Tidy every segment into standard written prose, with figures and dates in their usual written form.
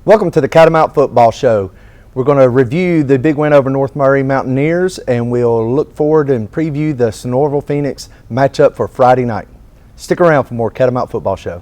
Welcome to the Catamount Football Show. We're going to review the big win over North Murray Mountaineers, and we'll look forward and preview the Sonoraville Phoenix matchup for Friday night. Stick around for more Catamount Football Show.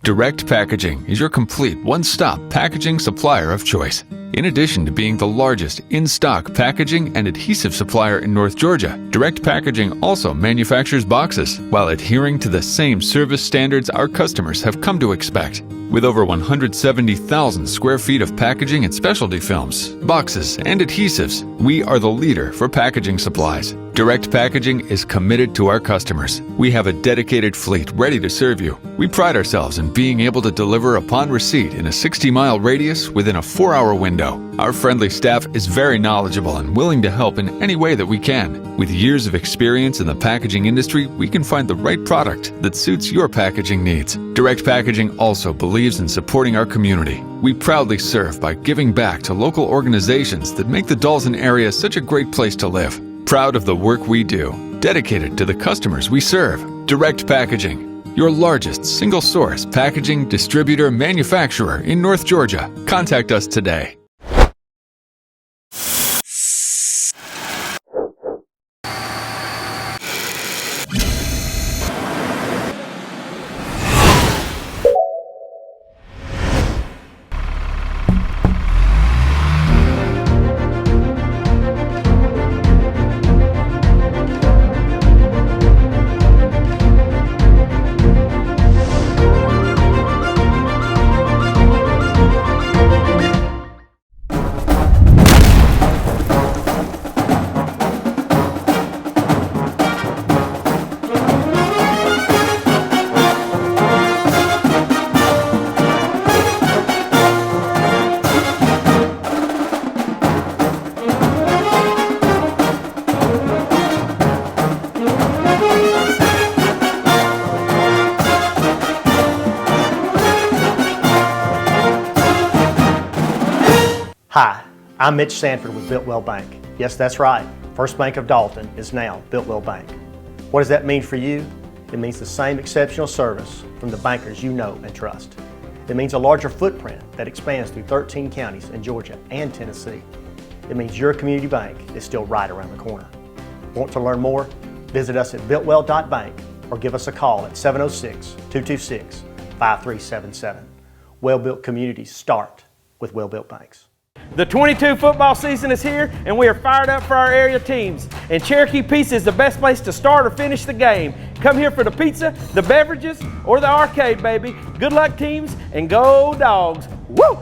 Direct Packaging is your complete one-stop packaging supplier of choice. In addition to being the largest in-stock packaging and adhesive supplier in North Georgia, Direct Packaging also manufactures boxes while adhering to the same service standards our customers have come to expect. With over 170,000 square feet of packaging and specialty films, boxes, and adhesives, we are the leader for packaging supplies. Direct Packaging is committed to our customers. We have a dedicated fleet ready to serve you. We pride ourselves in being able to deliver upon receipt in a 60-mile radius within a 4-hour window. Our friendly staff is very knowledgeable and willing to help in any way that we can. With years of experience in the packaging industry, we can find the right product that suits your packaging needs. Direct Packaging also believes in supporting our community. We proudly serve by giving back to local organizations that make the Dalton area such a great place to live. Proud of the work we do, dedicated to the customers we serve. Direct Packaging, your largest single-source packaging distributor manufacturer in North Georgia. Contact us today. Hi, I'm Mitch Sanford with Builtwell Bank. Yes, that's right. First Bank of Dalton is now Builtwell Bank. What does that mean for you? It means the same exceptional service from the bankers you know and trust. It means a larger footprint that expands through 13 counties in Georgia and Tennessee. It means your community bank is still right around the corner. Want to learn more? Visit us at builtwell.bank or give us a call at 706-226-5377. Well-built communities start with well-built banks. The 22 football season is here, and we are fired up for our area teams. And Cherokee Pizza is the best place to start or finish the game. Come here for the pizza, the beverages, or the arcade, baby. Good luck, teams, and go Dogs. Woo!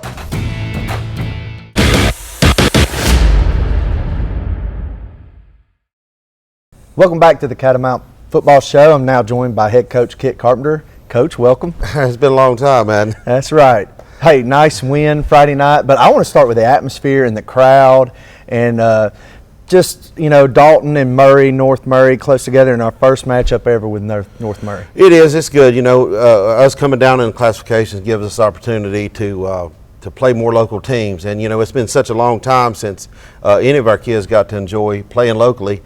Welcome back to the Catamount Football Show. I'm now joined by head coach Kit Carpenter. Coach, welcome. It's been a long time, man. That's right. Hey, nice win Friday night, but I want to start with the atmosphere and the crowd and just, you know, Dalton and Murray, North Murray, close together in our first matchup ever with North Murray. It is. It's good. You know, us coming down in classifications gives us opportunity to play more local teams. And, you know, it's been such a long time since any of our kids got to enjoy playing locally.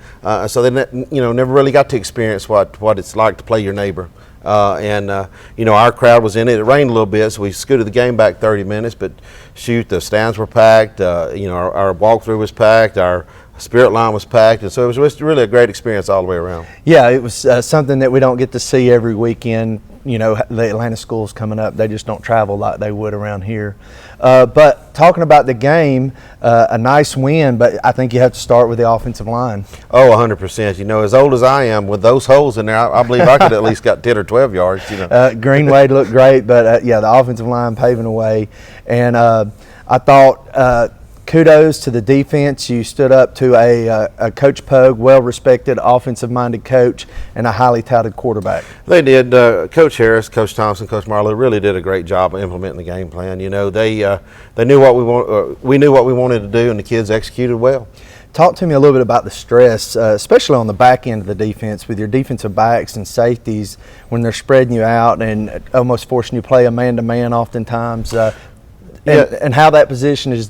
So they, you know, never really got to experience what it's like to play your neighbor. You know, our crowd was in it. It rained a little bit, so we scooted the game back 30 minutes. But shoot, the stands were packed. You know, our walkthrough was packed. Our spirit line was packed, and so it was really a great experience all the way around. Yeah, it was something that we don't get to see every weekend. You know, the Atlanta schools coming up, they just don't travel like they would around here. But talking about the game, a nice win, but I think you have to start with the offensive line. Oh, 100%. You know, as old as I am, with those holes in there, I believe I could at least got 10 or 12 yards. You know, Greenwade looked great, but yeah, the offensive line paving the way. And I thought kudos to the defense. You stood up to a Coach Pogue, well-respected, offensive-minded coach, and a highly touted quarterback. They did. Coach Harris, Coach Thompson, Coach Marlowe really did a great job of implementing the game plan. You know, they knew what we knew what we wanted to do, and the kids executed well. Talk to me a little bit about the stress, especially on the back end of the defense with your defensive backs and safeties when they're spreading you out and almost forcing you to play a man-to-man oftentimes, and how that position is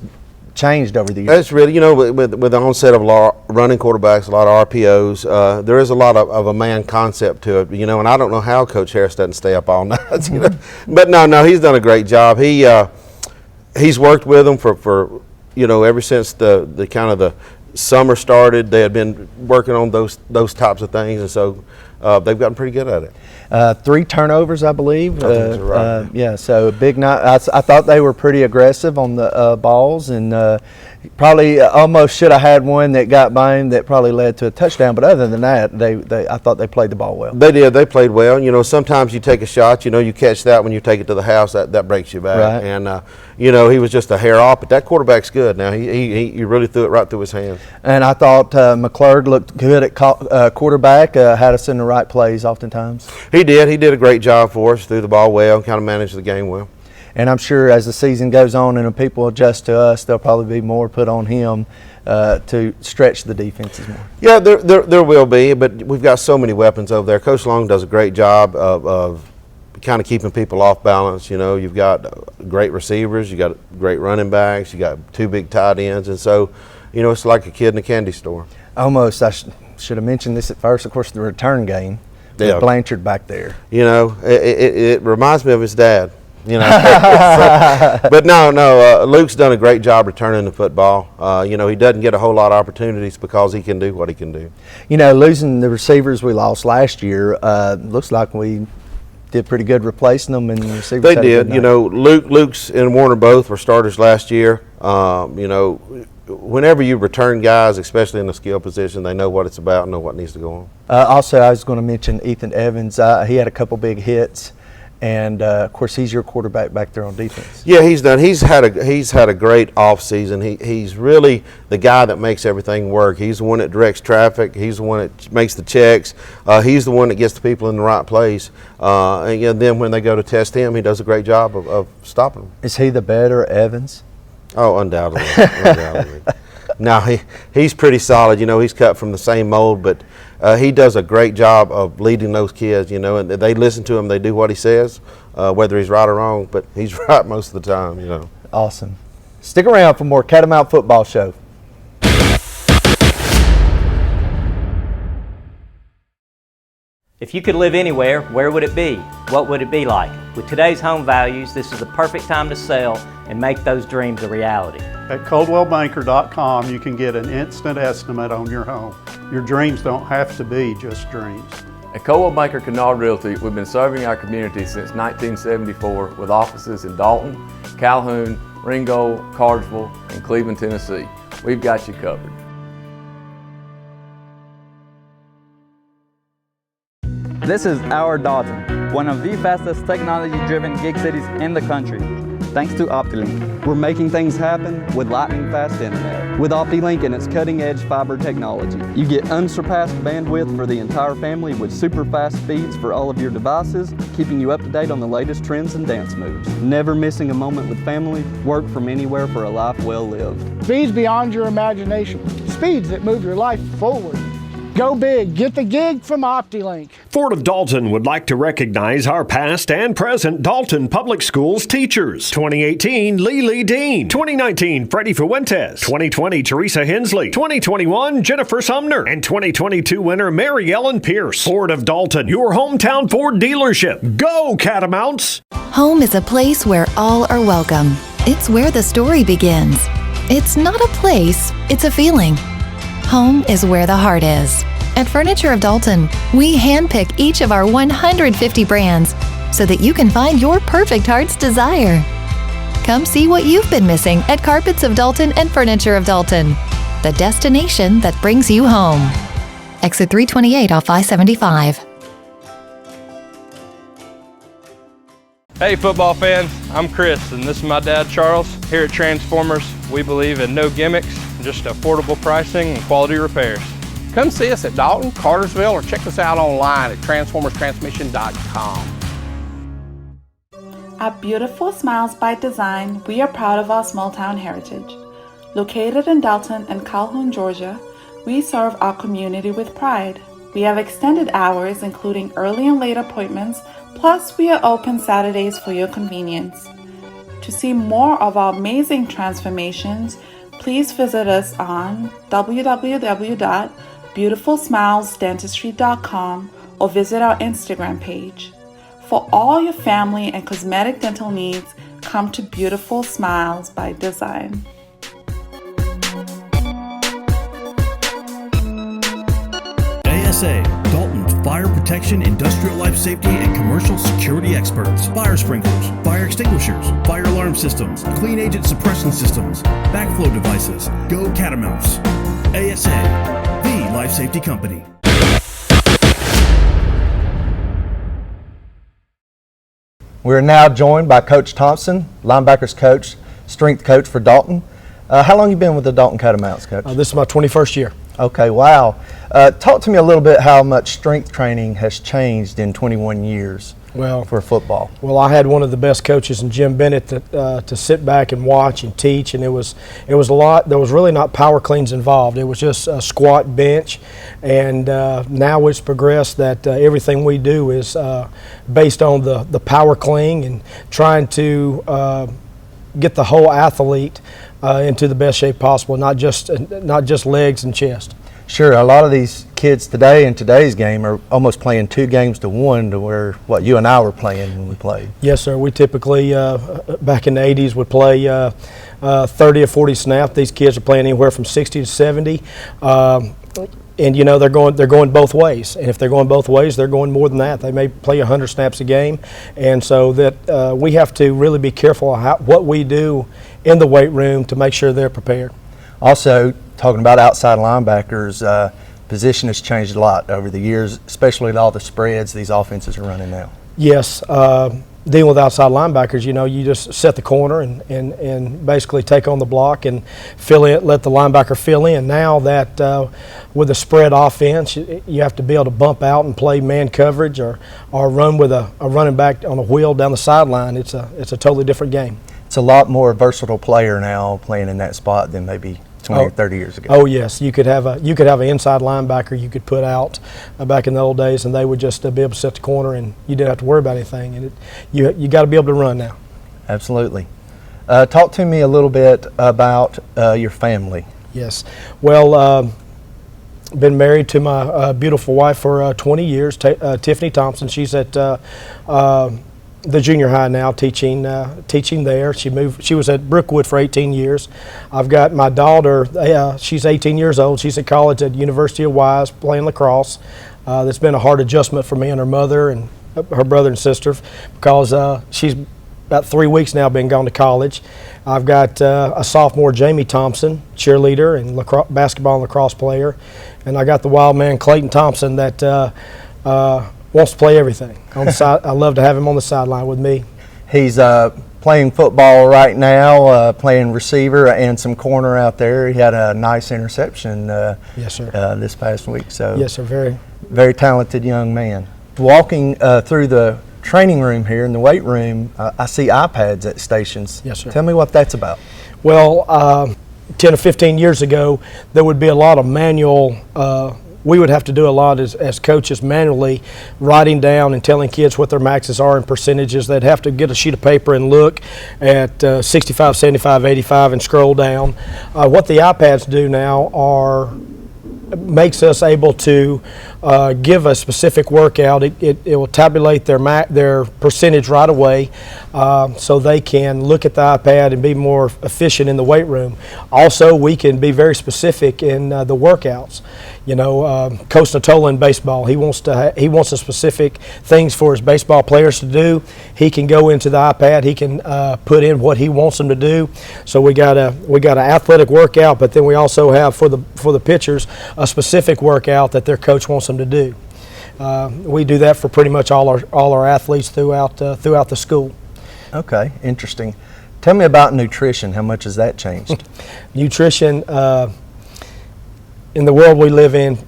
changed over the years. That's really, you know, with the onset of a lot of running quarterbacks, a lot of RPOs, there is a lot of a man concept to it, you know, and I don't know how Coach Harris doesn't stay up all night, you know. But no, he's done a great job. He's worked with them for you know, ever since the kind of the summer started. They had been working on those types of things, and so they've gotten pretty good at it. 3 turnovers, I believe. I think that's right. Yeah, so big night. I thought they were pretty aggressive on the balls, and probably almost should have had one that got by him that probably led to a touchdown. But other than that, I thought they played the ball well. They did. They played well. You know, sometimes you take a shot, you know, you catch that when you take it to the house, that breaks you back. Right. And you know, he was just a hair off, but that quarterback's good. Now he really threw it right through his hands. And I thought McClurg looked good at quarterback, had us in the right plays oftentimes. He did. He did a great job for us, threw the ball well, kind of managed the game well. And I'm sure as the season goes on and people adjust to us, there'll probably be more put on him to stretch the defenses more. Yeah, there will be, but we've got so many weapons over there. Coach Long does a great job of kind of keeping people off balance. You know, you've got great receivers, you got great running backs, you got 2 big tight ends, and so, you know, it's like a kid in a candy store. Almost, I should have mentioned this at first, of course, the return game. Yeah. Blanchard back there. You know, it reminds me of his dad. You know, but no, Luke's done a great job returning the football. You know, he doesn't get a whole lot of opportunities because he can do what he can do. You know, losing the receivers we lost last year, looks like we did pretty good replacing them, and the receivers They had a good did. night. You know, Luke's and Warner both were starters last year. You know, whenever you return guys, especially in the skill position, they know what it's about and know what needs to go on. Also, I was going to mention Ethan Evans. He had a couple big hits. And of course, he's your quarterback back there on defense. Yeah, he's done. He's had a great off season. He's really the guy that makes everything work. He's the one that directs traffic. He's the one that makes the checks. He's the one that gets the people in the right place. And then when they go to test him, he does a great job of stopping them. Is he the better Evans? Oh, undoubtedly, undoubtedly. Now he's pretty solid. You know, he's cut from the same mold, but he does a great job of leading those kids. You know, and they listen to him. They do what he says, whether he's right or wrong. But he's right most of the time. You know. Awesome. Stick around for more Catamount Football Show. If you could live anywhere, where would it be? What would it be like? With today's home values, this is the perfect time to sell and make those dreams a reality. At ColdwellBanker.com, you can get an instant estimate on your home. Your dreams don't have to be just dreams. At Coldwell Banker Kennard Realty, we've been serving our community since 1974 with offices in Dalton, Calhoun, Ringgold, Cartersville, and Cleveland, Tennessee. We've got you covered. This is our Dalton, one of the fastest technology-driven gig cities in the country. Thanks to OptiLink, we're making things happen with lightning-fast internet. With OptiLink and its cutting-edge fiber technology, you get unsurpassed bandwidth for the entire family with super-fast speeds for all of your devices, keeping you up to date on the latest trends and dance moves. Never missing a moment with family, work from anywhere for a life well lived. Speeds beyond your imagination. Speeds that move your life forward. Go big. Get the gig from OptiLink. Ford of Dalton would like to recognize our past and present Dalton Public Schools teachers. 2018, Lily Dean. 2019, Freddie Fuentes. 2020, Teresa Hensley. 2021, Jennifer Sumner. And 2022 winner, Mary Ellen Pierce. Ford of Dalton, your hometown Ford dealership. Go Catamounts! Home is a place where all are welcome. It's where the story begins. It's not a place, it's a feeling. Home is where the heart is. At Furniture of Dalton, we handpick each of our 150 brands so that you can find your perfect heart's desire. Come see what you've been missing at Carpets of Dalton and Furniture of Dalton, the destination that brings you home. Exit 328 off I-75. Hey football fans, I'm Chris and this is my dad Charles. Here at Transformers, we believe in no gimmicks, just affordable pricing and quality repairs. Come see us at Dalton, Cartersville, or check us out online at transformerstransmission.com. At Beautiful Smiles by Design, we are proud of our small town heritage. Located in Dalton and Calhoun, Georgia, we serve our community with pride. We have extended hours, including early and late appointments, plus we are open Saturdays for your convenience. To see more of our amazing transformations, Please visit us on www.beautifulsmilesdentistry.com or visit our Instagram page. For all your family and cosmetic dental needs, come to Beautiful Smiles by Design. ASA, Dalton's fire protection, industrial life safety, and commercial security experts. Fire sprinklers, fire extinguishers, fire alarm systems, clean agent suppression systems, backflow devices. Go Catamounts. ASA, the life safety company. We're now joined by Coach Thompson, linebackers coach, strength coach for Dalton. How long have you been with the Dalton Catamounts, Coach? This is my 21st year. Okay, wow. Talk to me a little bit how much strength training has changed in 21 years for football. Well, I had one of the best coaches in Jim Bennett to sit back and watch and teach, and it was a lot. There was really not power cleans involved. It was just a squat, bench, and now it's progressed that everything we do is based on the power clean and trying to get the whole athlete into the best shape possible, not just legs and chest. Sure, a lot of these kids today in today's game are almost playing 2 games to 1 to where what you and I were playing when we played. Yes, sir. We typically back in the 80s would play 30 or 40 snaps. These kids are playing anywhere from 60 to 70. And you know they're going both ways, and if they're going both ways, they're going more than that. They may play 100 snaps a game, and so that we have to really be careful of what we do in the weight room to make sure they're prepared. Also, talking about outside linebackers, position has changed a lot over the years, especially with all the spreads these offenses are running now. Yes. Dealing with outside linebackers, you know, you just set the corner and basically take on the block and fill in, let the linebacker fill in. Now that with a spread offense, you have to be able to bump out and play man coverage or run with a running back on a wheel down the sideline. It's a totally different game. It's a lot more versatile player now playing in that spot than maybe 20 or 30 years ago. Oh yes, you could have an inside linebacker you could put out back in the old days, and they would just be able to set the corner, and you didn't have to worry about anything. And you got to be able to run now. Absolutely. Talk to me a little bit about your family. Yes. Well, been married to my beautiful wife for 20 years, Tiffany Thompson. She's at the junior high now, teaching there. She was at Brookwood for 18 years. I've got my daughter, she's 18 years old. She's at college at University of Wise playing lacrosse. That's been a hard adjustment for me and her mother and her brother and sister because she's about 3 weeks now been gone to college. I've got a sophomore, Jamie Thompson, cheerleader and basketball and lacrosse player. And I got the wild man, Clayton Thompson, that wants to play everything on the side. I love to have him on the sideline with me. He's playing football right now, playing receiver and some corner out there. He had a nice interception yes, sir. This past week. So yes, sir. Very talented young man. Walking through the training room here in the weight room, I see iPads at stations. Yes, sir. Tell me what that's about. Well, 10 or 15 years ago, there would be a lot of manual. We would have to do a lot as coaches manually writing down and telling kids what their maxes are and percentages. They'd have to get a sheet of paper and look at 65, 75, 85 and scroll down. What the iPads do now makes us able to give a specific workout. It will tabulate their percentage right away so they can look at the iPad and be more efficient in the weight room. Also, we can be very specific in the workouts. You know, Coach Natola in baseball, he wants a specific things for his baseball players to do. He can go into the iPad. He can put in what he wants them to do. So we got an athletic workout, but then we also have for the pitchers a specific workout that their coach wants them to do. We do that for pretty much all our athletes throughout the school. Okay, interesting. Tell me about nutrition. How much has that changed? Nutrition. In the world we live in,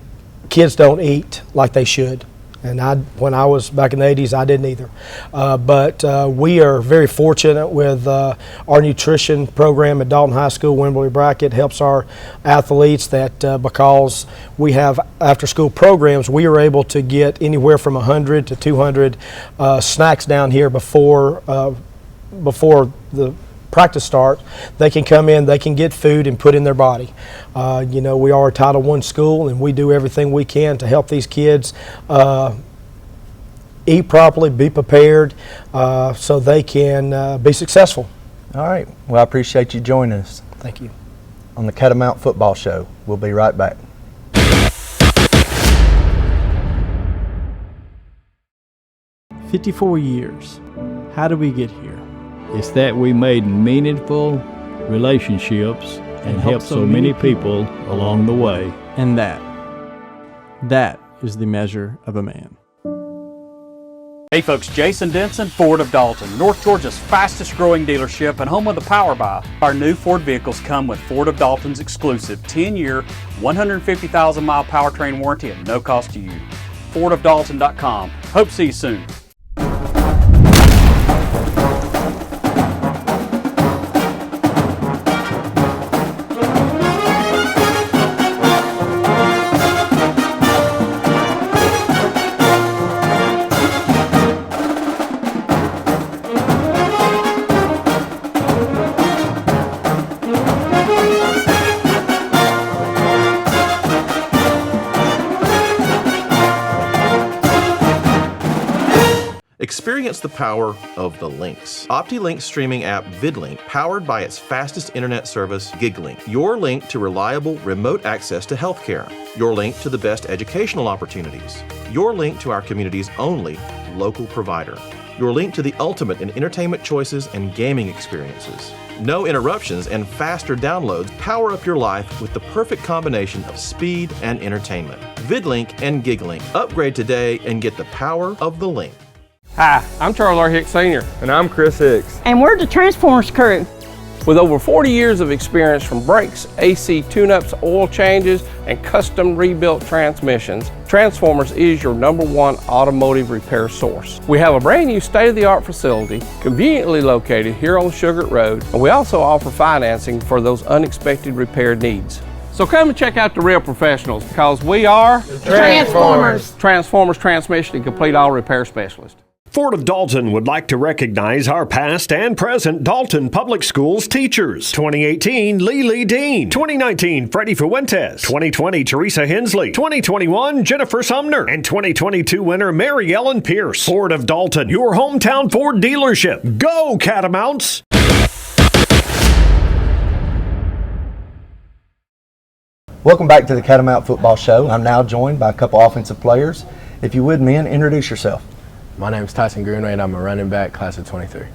kids don't eat like they should. And when I was back in the 80s, I didn't either. But we are very fortunate with our nutrition program at Dalton High School. Wimberley Brackett helps our athletes that because we have after-school programs, we are able to get anywhere from 100 to 200 snacks down here before the practice starts, they can come in, they can get food and put in their body. You know, we are a Title I school, and we do everything we can to help these kids eat properly, be prepared, so they can be successful. All right. Well, I appreciate you joining us. Thank you. On the Catamount Football Show. We'll be right back. 54 years. How did we get here? It's that we made meaningful relationships and helped so many people along the way. And that is the measure of a man. Hey folks, Jason Denson, Ford of Dalton, North Georgia's fastest growing dealership and home of the Power Buy. Our new Ford vehicles come with Ford of Dalton's exclusive 10-year, 150,000-mile powertrain warranty at no cost to you. FordofDalton.com. Hope to see you soon. Experience the power of the links. OptiLink's streaming app VidLink, powered by its fastest internet service, GigLink. Your link to reliable remote access to healthcare. Your link to the best educational opportunities. Your link to our community's only local provider. Your link to the ultimate in entertainment choices and gaming experiences. No interruptions and faster downloads power up your life with the perfect combination of speed and entertainment. VidLink and GigLink. Upgrade today and get the power of the link. Hi, I'm Charles R. Hicks Sr. And I'm Chris Hicks. And we're the Transformers crew. With over 40 years of experience from brakes, AC tune-ups, oil changes, and custom rebuilt transmissions, Transformers is your #1 automotive repair source. We have a brand new state-of-the-art facility conveniently located here on Sugar Road, and we also offer financing for those unexpected repair needs. So come and check out the real professionals, because we are the Transformers. Transformers Transmission and Complete Auto Repair Specialist. Ford of Dalton would like to recognize our past and present Dalton Public Schools teachers. 2018, Lily Dean. 2019, Freddie Fuentes. 2020, Teresa Hensley. 2021, Jennifer Sumner. And 2022 winner, Mary Ellen Pierce. Ford of Dalton, your hometown Ford dealership. Go Catamounts! Welcome back to the Catamount Football Show. I'm now joined by a couple offensive players. If you would, men, introduce yourself. My name is Tyson Greenwade. I'm a running back, class of 23.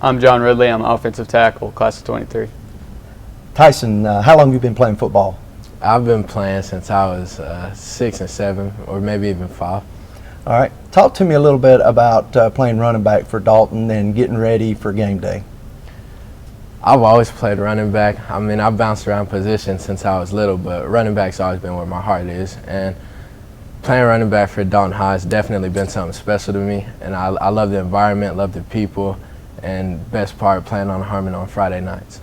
I'm John Ridley. I'm an offensive tackle, class of 23. Tyson, how long have you been playing football? I've been playing since I was 6 and 7, or maybe even 5. All right. Talk to me a little bit about playing running back for Dalton and getting ready for game day. I've always played running back. I mean, I've bounced around positions since I was little, but running back's always been where my heart is. And playing running back for Dalton High has definitely been something special to me, and I love the environment, love the people, and best part, playing on Harmon on Friday nights.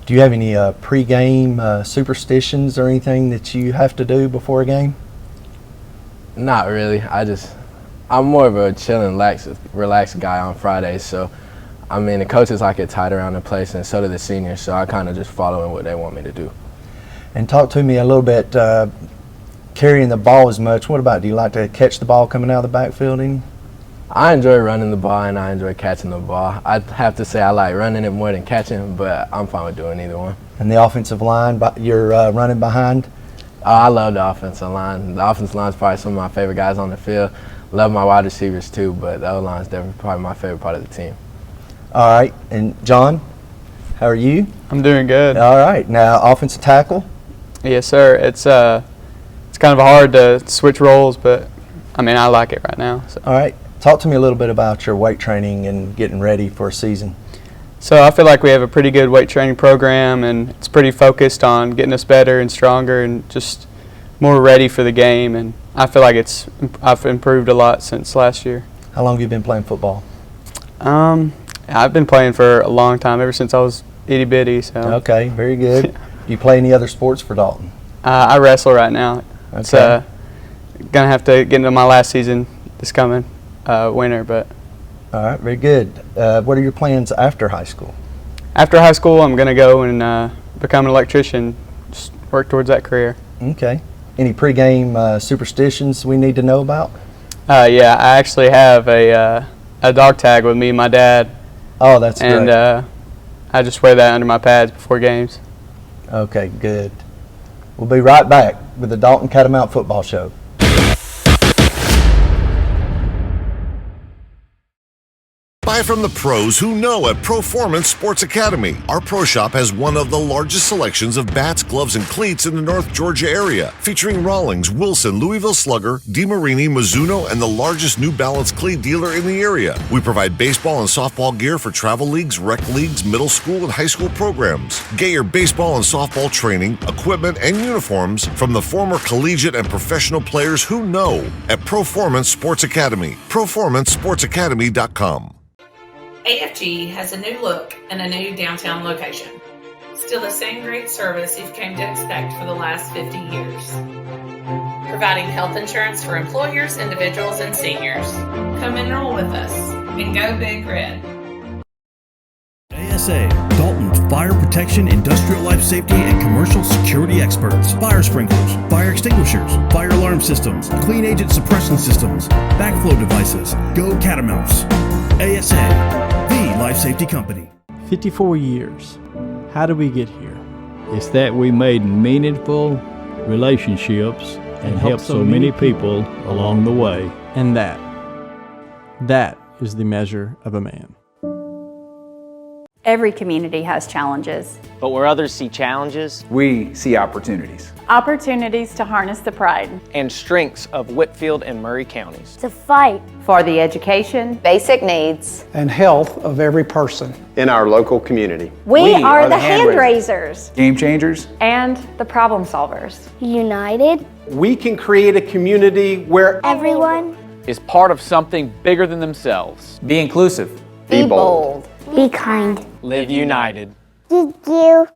Do you have any pre-game superstitions or anything that you have to do before a game? Not really. I'm more of a chill and relaxed guy on Fridays, so I mean, the coaches like it tight around the place, and so do the seniors, so I kind of just follow in what they want me to do. And talk to me a little bit, carrying the ball as much. What about, do you like to catch the ball coming out of the backfield any? I enjoy running the ball and I enjoy catching the ball. I'd have to say I like running it more than catching, but I'm fine with doing either one. And the offensive line, you're running behind? I love the offensive line. The offensive line is probably some of my favorite guys on the field. Love my wide receivers too, but the O-line is definitely probably my favorite part of the team. All right. And John, how are you? I'm doing good. All right. Now, offensive tackle? Yes, sir. It's kind of hard to switch roles, but I mean, I like it right now. So. All right. Talk to me a little bit about your weight training and getting ready for a season. So I feel like we have a pretty good weight training program, and it's pretty focused on getting us better and stronger and just more ready for the game. And I feel like I've improved a lot since last year. How long have you been playing football? I've been playing for a long time, ever since I was itty bitty. So. Okay, very good. Do you play any other sports for Dalton? I wrestle right now. Okay. It's gonna have to get into my last season this coming winter, but. All right, very good. What are your plans after high school? after high school, I'm going to go and become an electrician, just work towards that career. Okay. Any pregame superstitions we need to know about? Yeah, I actually have a dog tag with me and my dad. Oh, that's great. And I just wear that under my pads before games. Okay, good. We'll be right back with the Dalton Catamount Football Show. Buy from the pros who know at Proformance Sports Academy. Our pro shop has one of the largest selections of bats, gloves, and cleats in the North Georgia area, featuring Rawlings, Wilson, Louisville Slugger, DeMarini, Mizuno, and the largest New Balance cleat dealer in the area. We provide baseball and softball gear for travel leagues, rec leagues, middle school, and high school programs. Get your baseball and softball training, equipment, and uniforms from the former collegiate and professional players who know at Proformance Sports Academy. ProformanceSportsAcademy.com. AFG has a new look and a new downtown location. Still the same great service you've come to expect for the last 50 years. Providing health insurance for employers, individuals, and seniors. Come enroll with us and go Big Red. ASA, Dalton's fire protection, industrial life safety, and commercial security experts. Fire sprinklers, fire extinguishers, fire alarm systems, clean agent suppression systems, backflow devices. Go Catamounts. ASA, the life safety company. 54 years. How did we get here? It's that we made meaningful relationships and helped so many people along the way. And that is the measure of a man. Every community has challenges. But where others see challenges, we see opportunities. Opportunities to harness the pride and strengths of Whitfield and Murray counties. to fight for the education, basic needs. and health of every person in our local community. We are the hand raisers Game changers. and the problem solvers. United. We can create a community where Everyone. is part of something bigger than themselves. Be inclusive. Be bold. Be kind. Live united. Did you?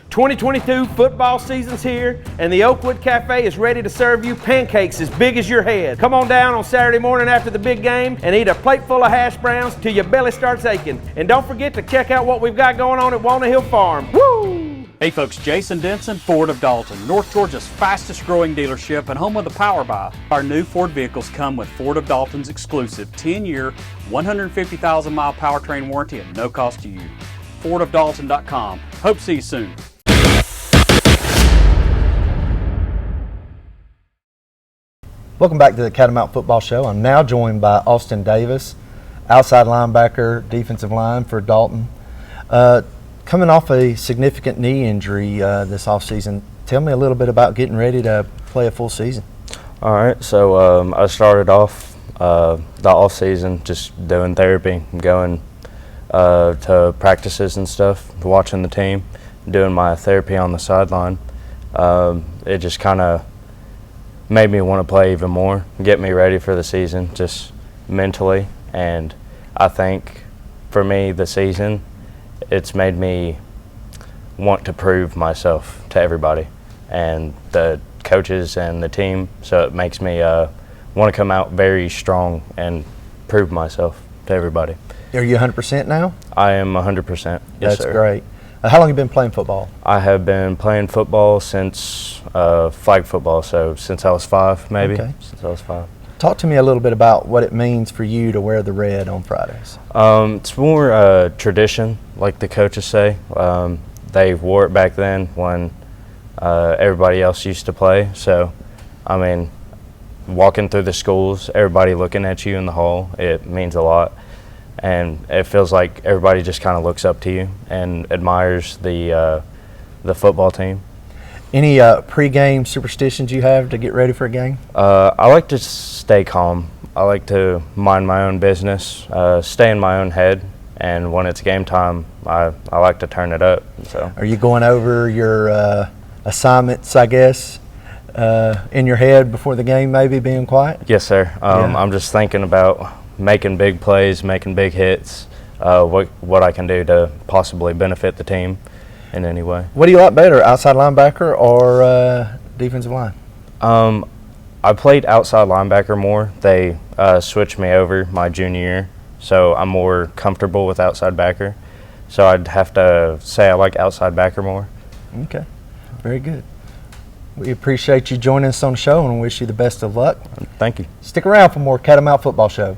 2022 football season's here, and the Oakwood Cafe is ready to serve you pancakes as big as your head. Come on down on Saturday morning after the big game and eat a plate full of hash browns till your belly starts aching. And don't forget to check out what we've got going on at Walnut Hill Farm. Woo! Hey folks, Jason Denson, Ford of Dalton, North Georgia's fastest growing dealership and home of the Power Buy. Our new Ford vehicles come with Ford of Dalton's exclusive 10-year, 150,000-mile powertrain warranty at no cost to you. FordofDalton.com. Hope to see you soon. Welcome back to the Catamount Football Show. I'm now joined by Austin Davis, outside linebacker, defensive line for Dalton. Coming off a significant knee injury this offseason, tell me a little bit about getting ready to play a full season. All right, so I started off the off-season just doing therapy, going to practices and stuff, watching the team, doing my therapy on the sideline. It just kind of made me want to play even more, get me ready for the season just mentally. And I think for me, the season, it's made me want to prove myself to everybody and the coaches and the team. So it makes me want to come out very strong and prove myself to everybody. Are you 100% now? I am 100%. Yes, That's sir. great. How long have you been playing football? I have been playing football since flag football, so since I was 5, maybe. Okay. Since I was 5. Talk to me a little bit about what it means for you to wear the red on Fridays. It's more tradition, like the coaches say. They wore it back then when everybody else used to play. So, I mean, walking through the schools, everybody looking at you in the hall, it means a lot. And it feels like everybody just kind of looks up to you and admires the football team. Any pre-game superstitions you have to get ready for a game? I like to stay calm. I like to mind my own business, stay in my own head, and when it's game time, I like to turn it up. So, are you going over your assignments, I guess, in your head before the game, maybe being quiet? Yes, sir. I'm just thinking about making big plays, making big hits, what I can do to possibly benefit the team in any way. What do you like better, outside linebacker or defensive line? I played outside linebacker more. They switched me over my junior year, so I'm more comfortable with outside backer. So I'd have to say I like outside backer more. Okay, very good. We appreciate you joining us on the show and wish you the best of luck. Thank you. Stick around for more Catamount Football Show.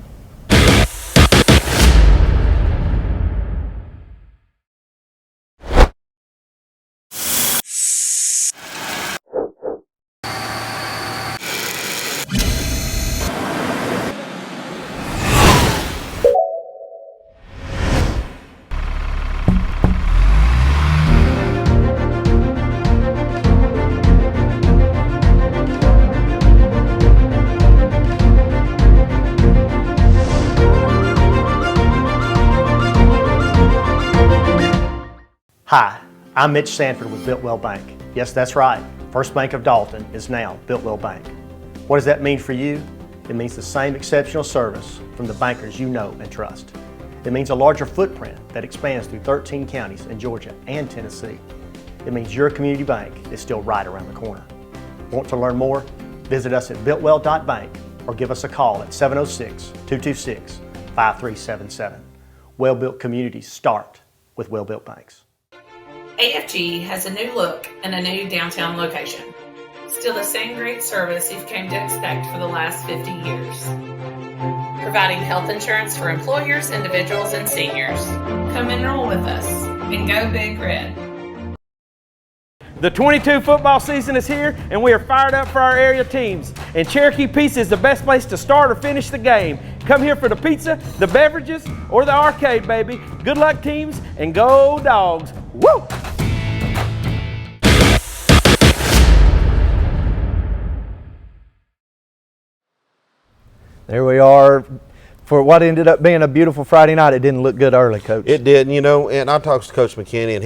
Hi, I'm Mitch Sanford with Builtwell Bank. Yes, that's right. First Bank of Dalton is now Builtwell Bank. What does that mean for you? It means the same exceptional service from the bankers you know and trust. It means a larger footprint that expands through 13 counties in Georgia and Tennessee. It means your community bank is still right around the corner. Want to learn more? Visit us at builtwell.bank or give us a call at 706-226-5377. Well-built communities start with well-built banks. AFG has a new look and a new downtown location. Still the same great service you've come to expect for the last 50 years. Providing health insurance for employers, individuals, and seniors. Come enroll with us and go Big Red. The 22 football season is here, and we are fired up for our area teams. And Cherokee Pizza is the best place to start or finish the game. Come here for the pizza, the beverages, or the arcade, baby. Good luck, teams, and go Dogs. Woo! There we are. For what ended up being a beautiful Friday night, it didn't look good early, Coach. It did, you know, and I talked to Coach McKinney, and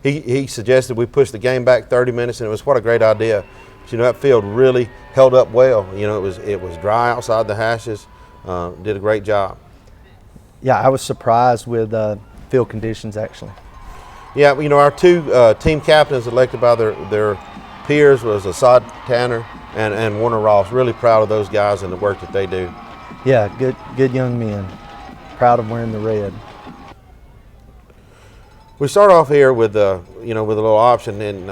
he suggested we push the game back 30 minutes, and it was what a great idea. But, you know, that field really held up well. You know, it was dry outside the hashes. Did a great job. Yeah, I was surprised with field conditions, actually. Yeah, you know, our two team captains elected by their peers was Assad Tanner and Warner Ross. Really proud of those guys and the work that they do. Yeah, good young men. Proud of wearing the red. We start off here with you know, with a little option, and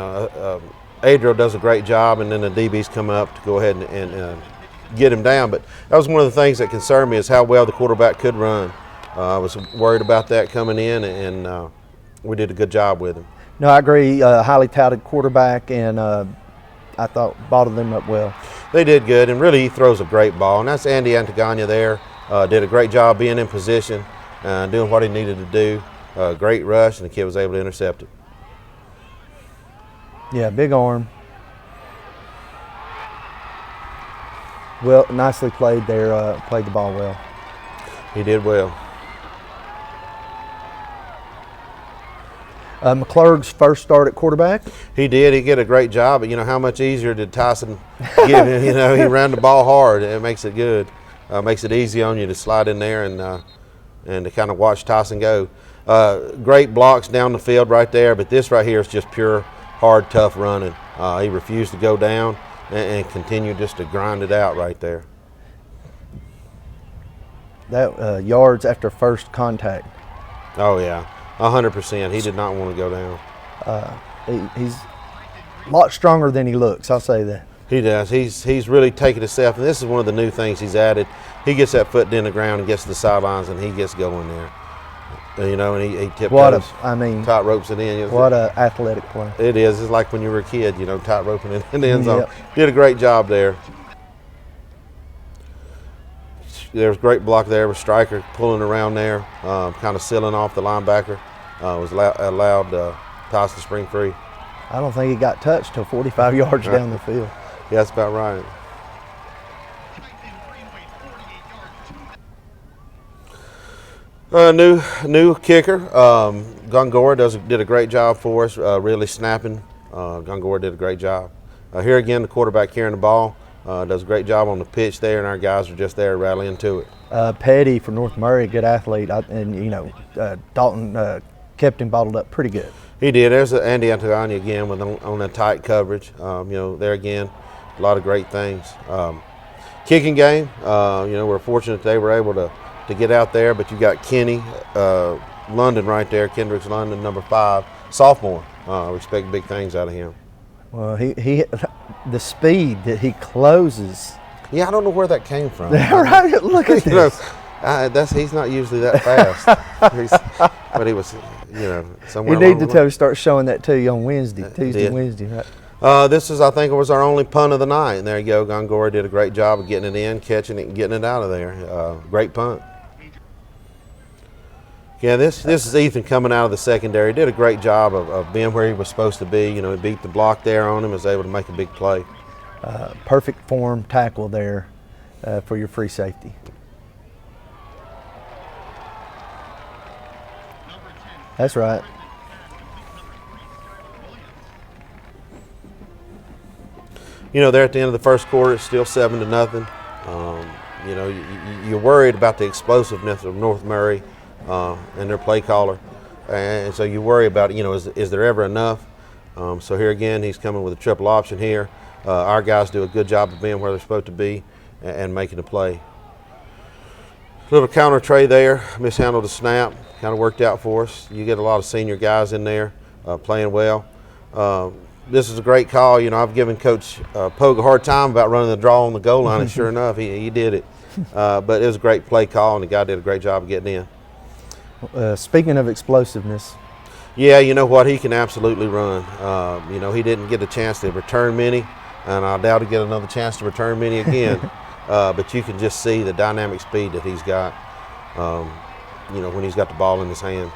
Adriel does a great job, and then the DBs come up to go ahead and get him down. But that was one of the things that concerned me, is how well the quarterback could run. I was worried about that coming in, and we did a good job with him. No, I agree. Highly touted quarterback, and I thought bottled them up well. They did good, and really he throws a great ball. And that's Andy Antagania there. Did a great job being in position, doing what he needed to do. Great rush, and the kid was able to intercept it. Yeah, big arm. Well, nicely played there. Played the ball well. He did well. McClurg's first start at quarterback. He did. He did a great job. But you know, how much easier did Tyson give him? You know, he ran the ball hard. It makes it good. Makes it easy on you to slide in there and to kind of watch Tyson go. Great blocks down the field right there. But this right here is just pure, hard, tough running. He refused to go down and continued just to grind it out right there. That yards after first contact. Oh yeah. 100%. He did not want to go down. He's a lot stronger than he looks, I'll say that. He does. He's really taken a step, and this is one of the new things he's added. He gets that foot in the ground and gets to the sidelines, and he gets going there. You know, and he tiptoes. Tight ropes it in. What an athletic play. It is. It's like when you were a kid, you know, tight roping it in the end zone. Yep. Did a great job there. There's a great block there with Stryker pulling around there, kind of sealing off the linebacker. Was allowed Tyson to spring free. I don't think he got touched till 45 yards down the field. Yeah, that's about right. New kicker, Gungor did a great job for us, really snapping. Gungor did a great job. Here again, the quarterback carrying the ball. Does a great job on the pitch there, and our guys are just there rallying to it. Petty for North Murray, good athlete, and you know, Dalton kept him bottled up pretty good. He did. There's Andy Antagani again on that tight coverage. You know, there again, a lot of great things. Kicking game, you know, we're fortunate they were able to get out there, but you got Kenny London right there, Kendrick's London, number 5, sophomore. We expect big things out of him. Well, the speed that he closes. Yeah, I don't know where that came from. Right, look at this. He's not usually that fast. But he was, somewhere. You need to start showing that to you on Tuesday, Wednesday, right? This is, I think, it was our only punt of the night. And there you go. Gongora did a great job of getting it in, catching it, and getting it out of there. Great punt. Yeah, this is Ethan coming out of the secondary. Did a great job of being where he was supposed to be. He beat the block there on him, was able to make a big play. Perfect form tackle there for your free safety. That's right. There at the end of the first quarter, it's still 7-0. You're worried about the explosiveness of North Murray and their play caller, and so you worry about is there ever enough? So here again, he's coming with a triple option here. Our guys do a good job of being where they're supposed to be and making the play. Little counter tray there, mishandled the snap, kind of worked out for us. You get a lot of senior guys in there playing well. This is a great call. I've given Coach Pogue a hard time about running the draw on the goal line, and sure enough, he did it. But it was a great play call, and the guy did a great job of getting in. Speaking of explosiveness. Yeah, you know what? He can absolutely run. He didn't get a chance to return many, and I doubt he'll get another chance to return many again. But you can just see the dynamic speed that he's got, when he's got the ball in his hands.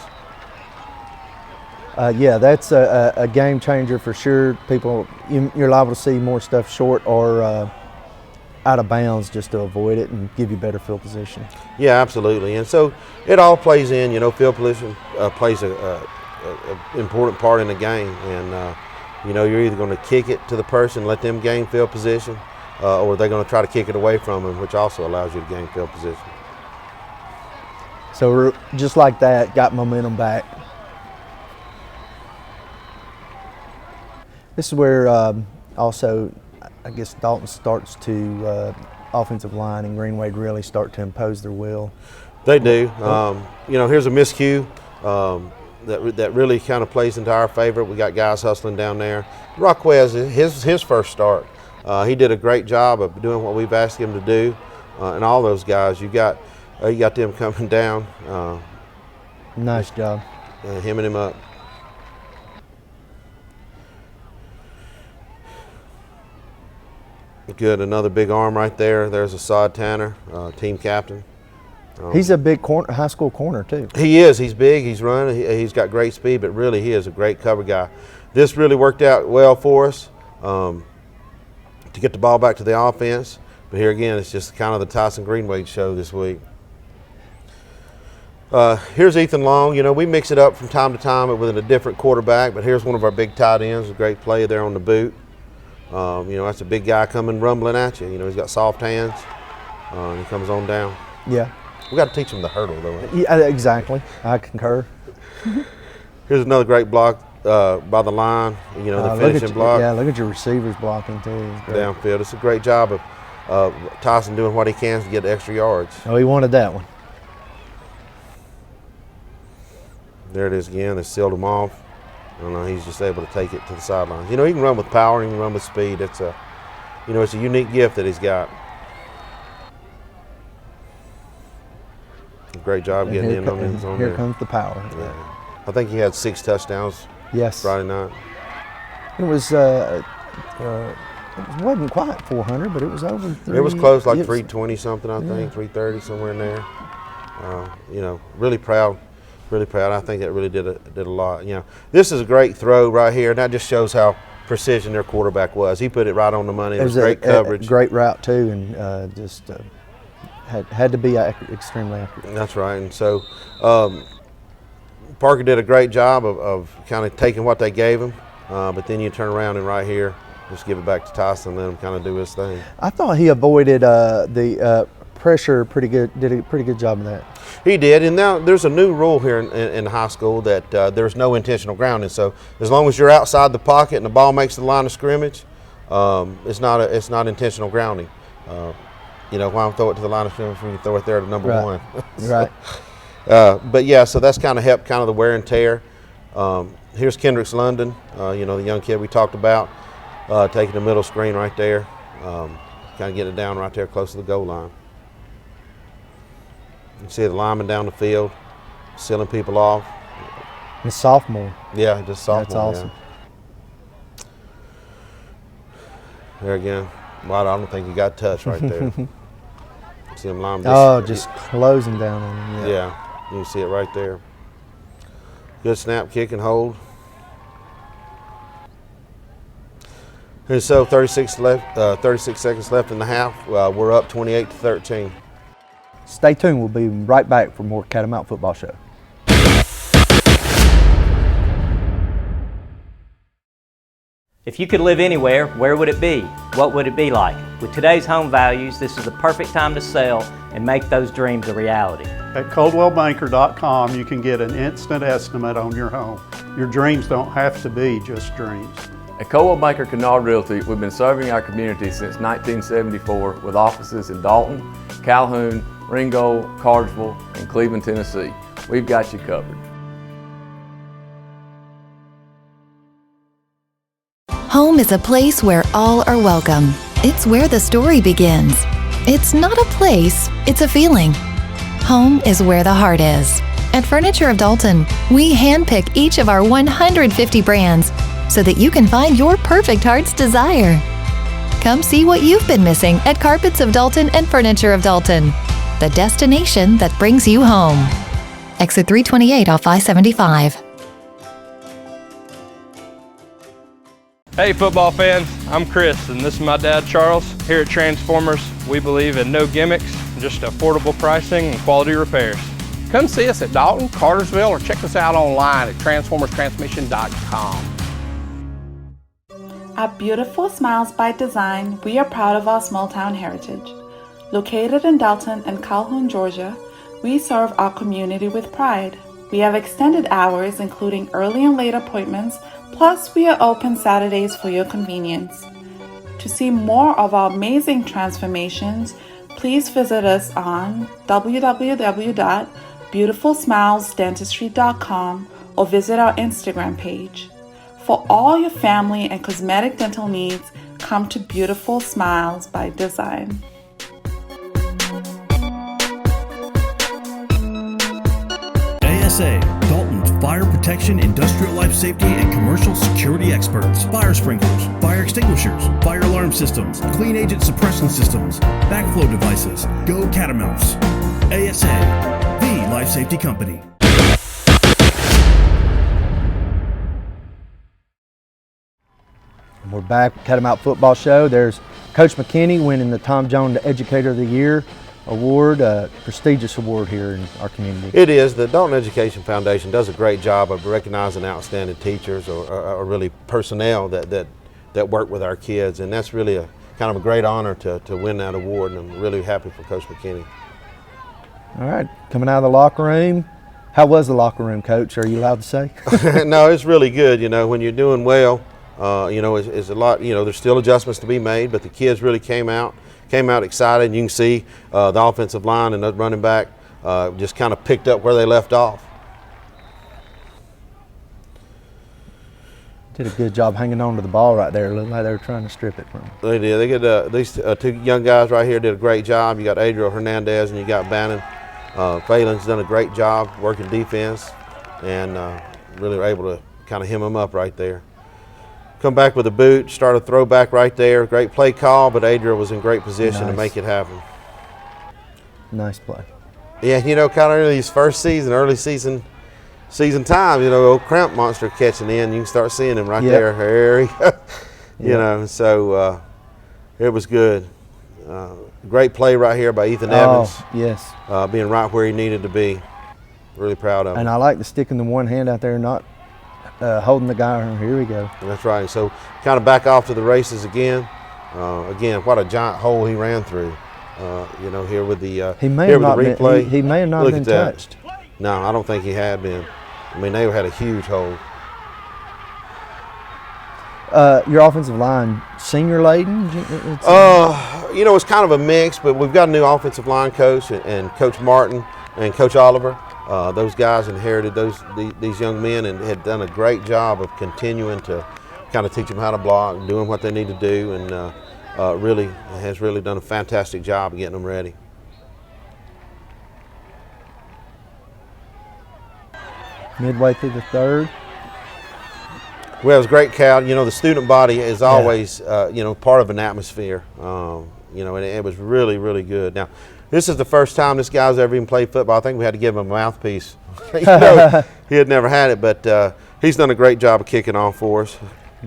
Yeah, that's a game changer for sure. You're liable to see more stuff short or out of bounds just to avoid it and give you better field position. Yeah, absolutely. And so it all plays in. Field position plays a important part in the game. And, you're either going to kick it to the person, let them gain field position, or they're going to try to kick it away from them, which also allows you to gain field position. So just like that, got momentum back. This is where also, I guess, Dalton starts to, offensive line and Greenwade really start to impose their will. They do. Here's a miscue that really kind of plays into our favor. We got guys hustling down there. Rockwez, his first start. He did a great job of doing what we've asked him to do, and all those guys. You got them coming down. Nice job. Hemming him up. Good, another big arm right there. There's Assad Tanner, team captain. He's a big high school corner too. He is. He's big. He's running. He's got great speed, but really he is a great cover guy. This really worked out well for us to get the ball back to the offense. But here again, it's just kind of the Tyson Greenwade show this week. Here's Ethan Long. We mix it up from time to time with a different quarterback, but here's one of our big tight ends. A great play there on the boot. That's a big guy coming rumbling at you. He's got soft hands. He comes on down. Yeah. We got to teach him the hurdle, though. Yeah, exactly. I concur. Here's another great block by the line. The finishing block. Yeah, look at your receivers blocking too. Downfield. It's a great job of Tyson doing what he can to get extra yards. Oh, he wanted that one. There it is again. They sealed him off. He's just able to take it to the sidelines. He can run with power. He can run with speed. It's a unique gift that he's got. Great job getting in on his own. Here comes the power. Yeah. I think he had 6 touchdowns. Yes. Friday night. It was. It wasn't quite 400, but it was over 3. It was close, like 320 something. I think 330 somewhere in there. Really proud. Really proud. I think that really did a lot. This is a great throw right here, and that just shows how precision their quarterback was. He put it right on the money. It was great coverage. Great route too, and just had to be extremely accurate. That's right. And so Parker did a great job of kind of taking what they gave him, but then you turn around and right here, just give it back to Tyson, let him kind of do his thing. I thought he avoided the pressure pretty good. Did a pretty good job of that. He did, and now there's a new rule here in high school that there's no intentional grounding. So as long as you're outside the pocket and the ball makes the line of scrimmage, it's not intentional grounding. Why throw it to the line of scrimmage when you throw it there to number 1? Right. But yeah, so that's kind of helped kind of the wear and tear. Here's Kendricks London, you know, the young kid we talked about, taking the middle screen right there, kind of getting it down right there close to the goal line. You can see the lineman down the field, sealing people off. He's sophomore. Yeah, just sophomore. That's awesome. Yeah. There again, well, I don't think he got touched right there. See him line. Just closing down on him. Yeah, you can see it right there. Good snap, kick, and hold. And so 36 seconds left in the half. We're up 28-13. Stay tuned. We'll be right back for more Catamount Football Show. If you could live anywhere, where would it be? What would it be like? With today's home values, this is the perfect time to sell and make those dreams a reality. At ColdwellBanker.com, you can get an instant estimate on your home. Your dreams don't have to be just dreams. At Coldwell Banker Canard Realty, we've been serving our community since 1974 with offices in Dalton, Calhoun, Ringgold, Cartersville, and Cleveland, Tennessee. We've got you covered. Home is a place where all are welcome. It's where the story begins. It's not a place, it's a feeling. Home is where the heart is. At Furniture of Dalton, we handpick each of our 150 brands so that you can find your perfect heart's desire. Come see what you've been missing at Carpets of Dalton and Furniture of Dalton, the destination that brings you home. Exit 328 off I-75. Hey football fans, I'm Chris and this is my dad Charles. Here at Transformers, we believe in no gimmicks, just affordable pricing and quality repairs. Come see us at Dalton, Cartersville, or check us out online at transformerstransmission.com. At Beautiful Smiles by Design, we are proud of our small town heritage. Located in Dalton and Calhoun, Georgia, we serve our community with pride. We have extended hours, including early and late appointments, plus we are open Saturdays for your convenience. To see more of our amazing transformations, please visit us on www.beautifulsmilesdentistry.com or visit our Instagram page. For all your family and cosmetic dental needs, come to Beautiful Smiles by Design. ASA, Dalton's fire protection, industrial life safety, and commercial security experts. Fire sprinklers, fire extinguishers, fire alarm systems, clean agent suppression systems, backflow devices. Go Catamounts. ASA, the life safety company. And we're back at Catamount Football Show. There's Coach McKinney winning the Tom Jones Educator of the Year award, a prestigious award here in our community. It is. The Dalton Education Foundation does a great job of recognizing outstanding teachers or really personnel that work with our kids, and that's really a kind of a great honor to win that award, and I'm really happy for Coach McKinney. All right, coming out of the locker room, how was the locker room, Coach? Are you allowed to say? No, it's really good. You know, when you're doing well, you know, it's a lot. You know, there's still adjustments to be made, but the kids really came out excited. And you can see the offensive line and the running back just kind of picked up where they left off. Did a good job hanging on to the ball right there. It looked like they were trying to strip it from them. They did. They get these two young guys right here did a great job. You got Adriel Hernandez and you got Bannon. Phelan's done a great job working defense and really were able to kind of hem them up right there. Come back with a boot, start a throwback right there. Great play call, but Adriel was in great position to make it happen. Nice play. Yeah, you know, kind of these first season, early season times, you know, old cramp monster catching in. You can start seeing him right there. There he goes. You know, so it was good. Great play right here by Ethan Evans. Yes. Being right where he needed to be. Really proud of him. And I like the sticking the one hand out there, not holding the guy. Here we go. That's right. So kind of back off to the races again. Again, what a giant hole he ran through. You know, here with the replay. He may have not been touched. No, I don't think he had been. I mean, they had a huge hole. Your offensive line, senior laden? You know, it's kind of a mix, but we've got a new offensive line coach and Coach Martin and Coach Oliver. those guys inherited these young men and had done a great job of continuing to kind of teach them how to block, doing what they need to do, and has really done a fantastic job of getting them ready. Midway through the third. Well, it was great, Cal. You know, the student body is always, part of an atmosphere. And it was really, really good. Now, this is the first time this guy's ever even played football. I think we had to give him a mouthpiece. He had never had it, but he's done a great job of kicking off for us.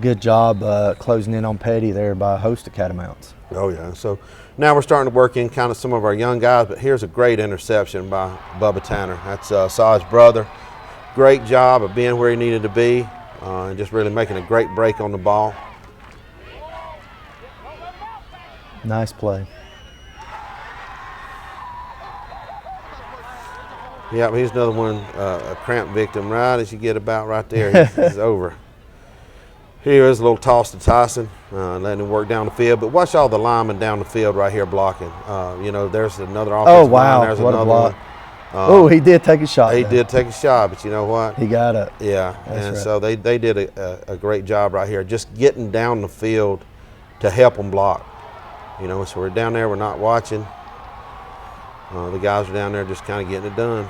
Good job closing in on Petty there by a host of Catamounts. Oh, yeah. So now we're starting to work in kind of some of our young guys, but here's a great interception by Bubba Tanner. That's Saw's brother. Great job of being where he needed to be and just really making a great break on the ball. Nice play. Yeah, he's another one, a cramp victim. Right as you get about right there, he's over. Here is a little toss to Tyson, letting him work down the field. But watch all the linemen down the field right here blocking. There's another offensive line. There's what another a block. one. He did take a shot. He did take a shot, but you know what? He got it. Yeah, That's right. so they did a great job right here, just getting down the field to help them block. So we're down there, we're not watching. The guys are down there just kind of getting it done.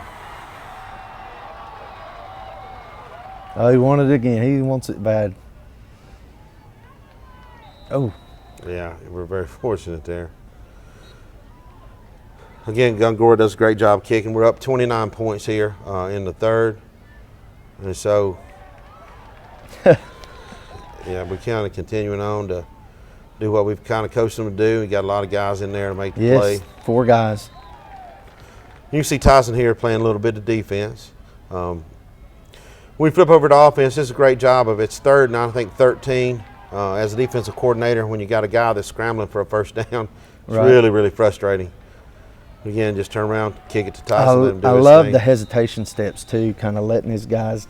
Oh, he wanted it again. He wants it bad. Oh. Yeah, we're very fortunate there. Again, Gungor does a great job kicking. We're up 29 points here in the third. And so, yeah, we're kind of continuing on to do what we've kind of coached them to do. We got a lot of guys in there to make the play. 4 guys. You can see Tyson here playing a little bit of defense. When we flip over to offense, this is a great job of it's 3rd and I think 13. As a defensive coordinator, when you got a guy that's scrambling for a first down, it's really, really frustrating. Again, just turn around, kick it to Tyson, let him do his love thing. the hesitation steps too, kind of letting his guys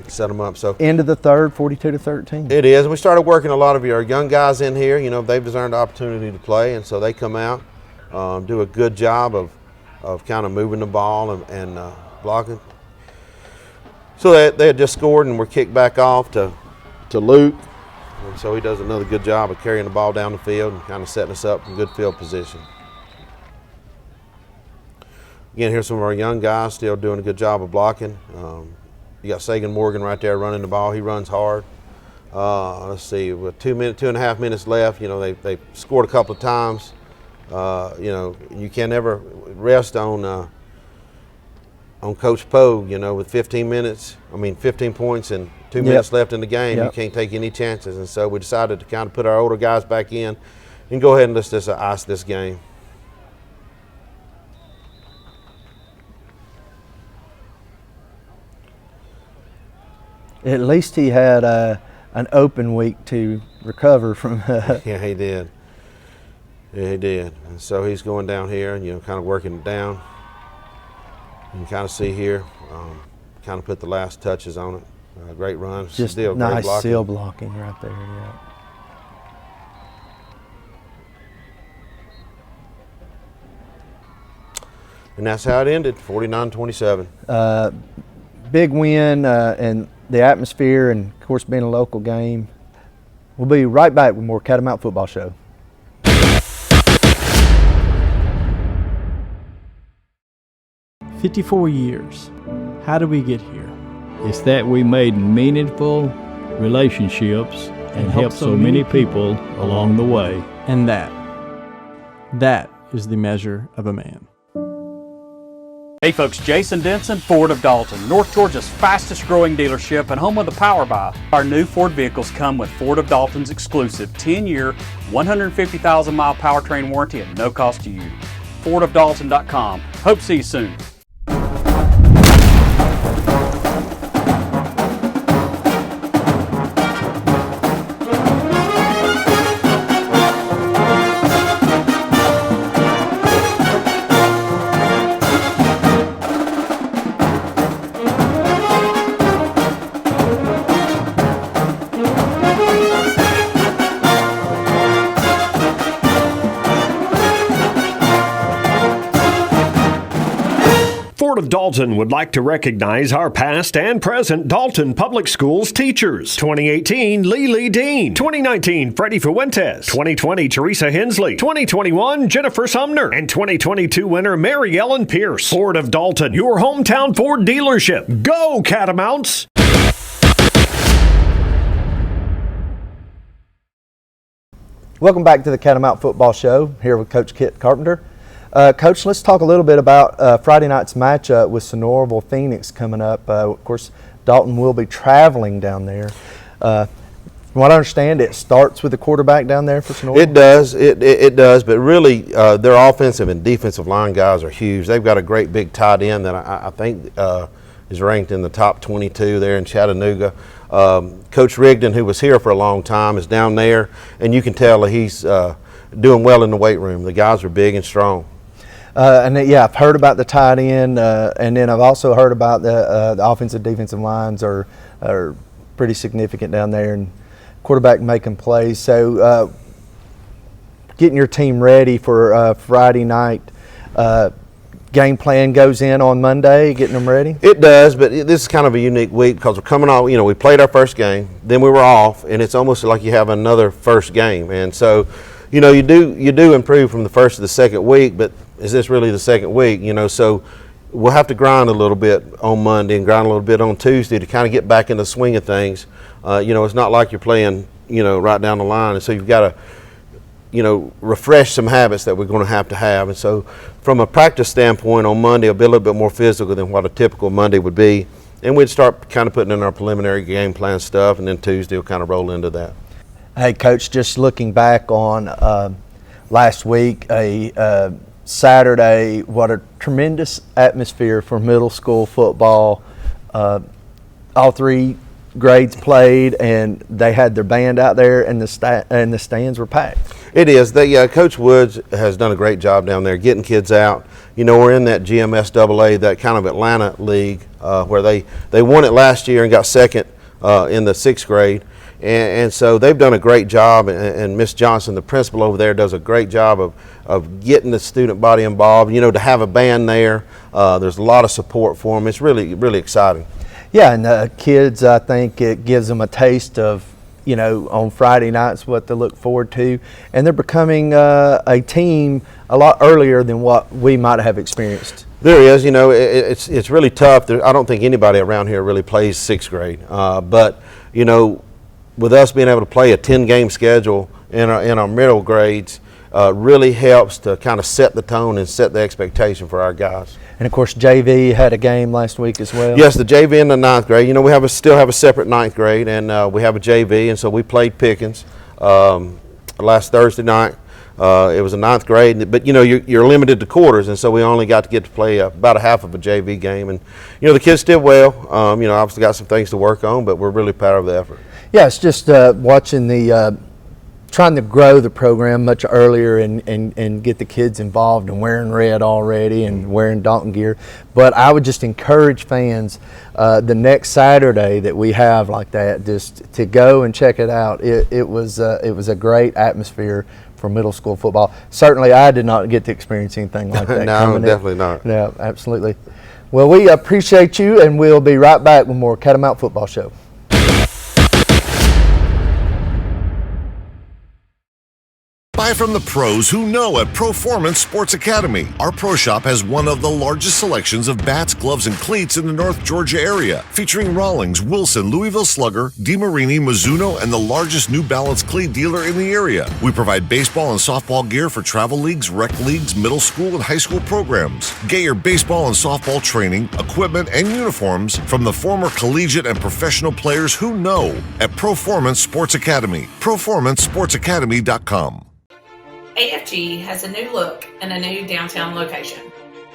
set them up. So end of the third, 42-13. It is. And we started working a lot of our young guys in here. They've earned the opportunity to play, and so they come out, do a good job of kind of moving the ball and blocking. So they had just scored, and we're kicked back off to Luke. And so he does another good job of carrying the ball down the field and kind of setting us up in good field position. Again, here's some of our young guys still doing a good job of blocking. You got Sagan Morgan right there running the ball. He runs hard. Let's see, with 2.5 minutes left, they scored a couple of times. You can never rest on Coach Pogue, with 15 points and 2 minutes left in the game. You can't take any chances. And so we decided to kind of put our older guys back in and go ahead and let's just ice this game. At least he had an open week to recover from. Yeah, he did. Yeah, he did. And so he's going down here and, kind of working it down. You can kind of see here, kind of put the last touches on it. Great run. Just still nice great blocking. seal blocking right there, yeah. And that's how it ended, 49-27. Big win and the atmosphere and, of course, being a local game. We'll be right back with more Catamount Football Show. "54 years. How did we get here? It's that we made meaningful relationships and helped so many people along the way. And that is the measure of a man." Hey folks, Jason Denson, Ford of Dalton, North Georgia's fastest growing dealership and home of the Power Buy. Our new Ford vehicles come with Ford of Dalton's exclusive 10-year, 150,000-mile powertrain warranty at no cost to you. FordofDalton.com. Hope to see you soon. Dalton would like to recognize our past and present Dalton Public Schools teachers. 2018, Lily Dean. 2019, Freddie Fuentes. 2020, Teresa Hensley. 2021, Jennifer Sumner. And 2022 winner, Mary Ellen Pierce. Ford of Dalton, your hometown Ford dealership. Go Catamounts! Welcome back to the Catamount Football Show, here with Coach Kit Carpenter. Coach, let's talk a little bit about Friday night's matchup with Sonoraville Phoenix coming up. Of course, Dalton will be traveling down there. From what I understand, it starts with the quarterback down there for Sonoraville? It does. It does, but really their offensive and defensive line guys are huge. They've got a great big tight end that I think is ranked in the top 22 there in Chattanooga. Coach Rigdon, who was here for a long time, is down there, and you can tell he's doing well in the weight room. The guys are big and strong. Yeah, I've heard about the tight end, and then I've also heard about the offensive defensive lines are pretty significant down there, and quarterback making plays. So getting your team ready for Friday night, game plan goes in on Monday, getting them ready? It does, but this is kind of a unique week because we're coming off, we played our first game, then we were off, and it's almost like you have another first game. And so, you do improve from the first to the second week, but is this really the second week? So we'll have to grind a little bit on Monday and grind a little bit on Tuesday to kind of get back in the swing of things. It's not like you're playing, right down the line, and so you've got to refresh some habits that we're going to have. And so from a practice standpoint on Monday, it'll be a little bit more physical than what a typical Monday would be. And we'd start kind of putting in our preliminary game plan stuff, and then Tuesday will kind of roll into that. Hey, Coach, just looking back on last week, a Saturday, what a tremendous atmosphere for middle school football. All three grades played, and they had their band out there, and the stands were packed. It is. Coach Woods has done a great job down there getting kids out. We're in that GMSAA, that kind of Atlanta league, where they won it last year and got second in the 6th grade. And so they've done a great job, and Miss Johnson, the principal over there, does a great job of getting the student body involved. To have a band there, there's a lot of support for them. It's really, really exciting. Yeah, and the kids, I think it gives them a taste of, on Friday nights what to look forward to. And they're becoming a team a lot earlier than what we might have experienced. There is, it's really tough. I don't think anybody around here really plays 6th grade. But, with us being able to play a 10-game schedule in our middle grades, really helps to kind of set the tone and set the expectation for our guys. And of course, JV had a game last week as well. Yes, the JV in the 9th grade. We still have a separate 9th grade, and we have a JV, and so we played Pickens last Thursday night. It was a 9th grade, but you're limited to quarters, and so we only got to get to play about a half of a JV game. And the kids did well. Obviously got some things to work on, but we're really proud of the effort. Yeah, it's just watching trying to grow the program much earlier and get the kids involved and wearing red already and wearing Dalton gear. But I would just encourage fans the next Saturday that we have like that, just to go and check it out. It was a great atmosphere for middle school football. Certainly I did not get to experience anything like that. No, definitely not. Yeah, absolutely. Well, we appreciate you, and we'll be right back with more Catamount Football Show. Buy from the pros who know at Proformance Sports Academy. Our pro shop has one of the largest selections of bats, gloves, and cleats in the North Georgia area, featuring Rawlings, Wilson, Louisville Slugger, DeMarini, Mizuno, and the largest New Balance cleat dealer in the area. We provide baseball and softball gear for travel leagues, rec leagues, middle school, and high school programs. Get your baseball and softball training, equipment, and uniforms from the former collegiate and professional players who know at Proformance Sports Academy. ProformanceSportsAcademy.com. AFG has a new look and a new downtown location.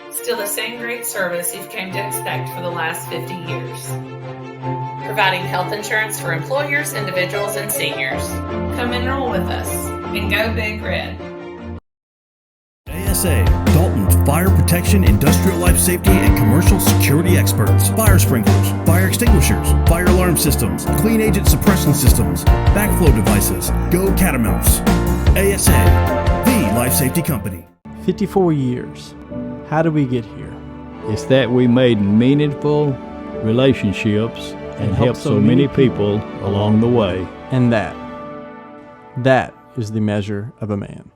Still the same great service you've come to expect for the last 50 years. Providing health insurance for employers, individuals, and seniors. Come enroll with us and go Big Red. ASA, Dalton's fire protection, industrial life safety, and commercial security experts. Fire sprinklers, fire extinguishers, fire alarm systems, clean agent suppression systems, backflow devices. Go Catamounts. ASA, the life safety company. 54 years. How did we get here? It's that we made meaningful relationships and helped so many people along the way. And that is the measure of a man.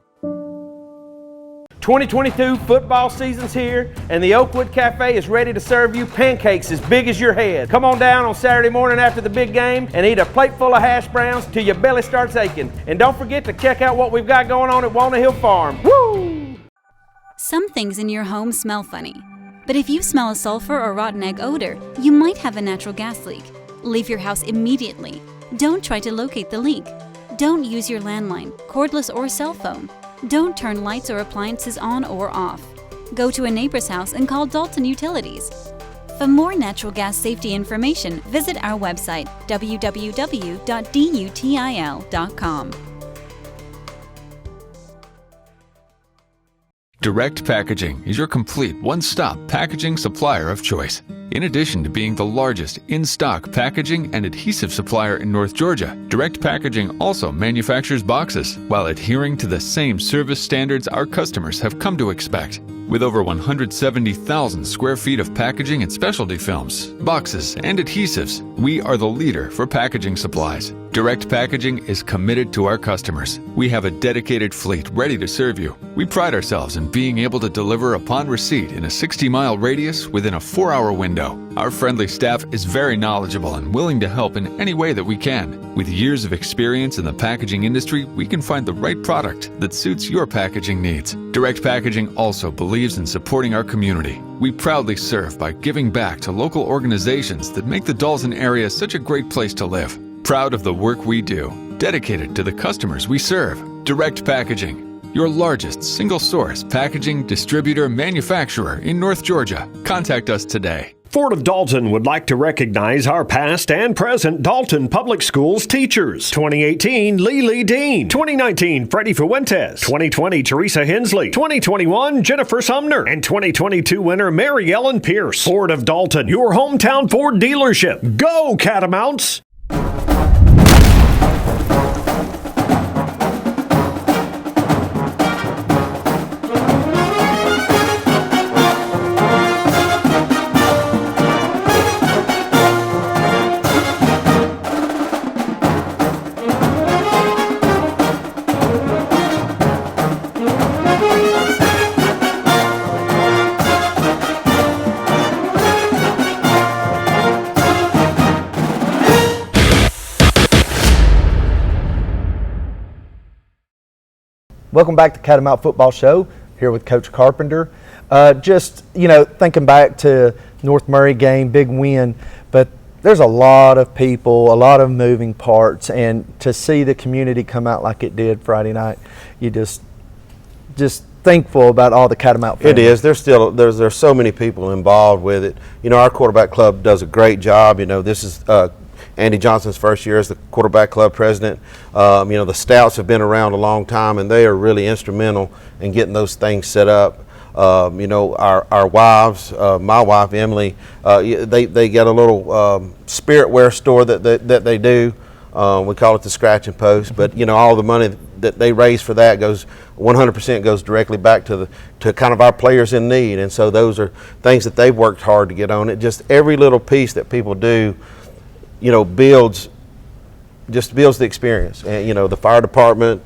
2022 football season's here, and the Oakwood Cafe is ready to serve you pancakes as big as your head. Come on down on Saturday morning after the big game and eat a plate full of hash browns till your belly starts aching. And don't forget to check out what we've got going on at Walnut Hill Farm. Woo! Some things in your home smell funny, but if you smell a sulfur or rotten egg odor, you might have a natural gas leak. Leave your house immediately. Don't try to locate the leak. Don't use your landline, cordless or cell phone. Don't turn lights or appliances on or off. Go to a neighbor's house and call Dalton Utilities. For more natural gas safety information, visit our website, www.dutil.com. Direct Packaging is your complete one-stop packaging supplier of choice. In addition to being the largest in-stock packaging and adhesive supplier in North Georgia, Direct Packaging also manufactures boxes while adhering to the same service standards our customers have come to expect. With over 170,000 square feet of packaging and specialty films, boxes, and adhesives, we are the leader for packaging supplies. Direct Packaging is committed to our customers. We have a dedicated fleet ready to serve you. We pride ourselves in being able to deliver upon receipt in a 60-mile radius within a 4-hour window. Our friendly staff is very knowledgeable and willing to help in any way that we can. With years of experience in the packaging industry, we can find the right product that suits your packaging needs. Direct Packaging also believes in supporting our community. We proudly serve by giving back to local organizations that make the Dalton area such a great place to live. Proud of the work we do, dedicated to the customers we serve. Direct Packaging, your largest single-source packaging distributor manufacturer in North Georgia. Contact us today. Ford of Dalton would like to recognize our past and present Dalton Public Schools teachers. 2018, Lily Dean. 2019, Freddie Fuentes. 2020, Teresa Hensley. 2021, Jennifer Sumner. And 2022 winner, Mary Ellen Pierce. Ford of Dalton, your hometown Ford dealership. Go Catamounts! Welcome back to Catamount Football Show, here with Coach Carpenter. Just, thinking back to North Murray game, big win, but there's a lot of people, a lot of moving parts, and to see the community come out like it did Friday night, you just thankful about all the Catamount family. It is. There's so many people involved with it. Our quarterback club does a great job. This is Andy Johnson's first year as the quarterback club president. The Stouts have been around a long time, and they are really instrumental in getting those things set up. Our wives, my wife Emily, they get a little spirit wear store that they do. We call it the Scratch and Post, but all the money that they raise for that goes 100% goes directly back to kind of our players in need, and so those are things that they've worked hard to get on it. Just every little piece that people do, builds the experience. And the fire department,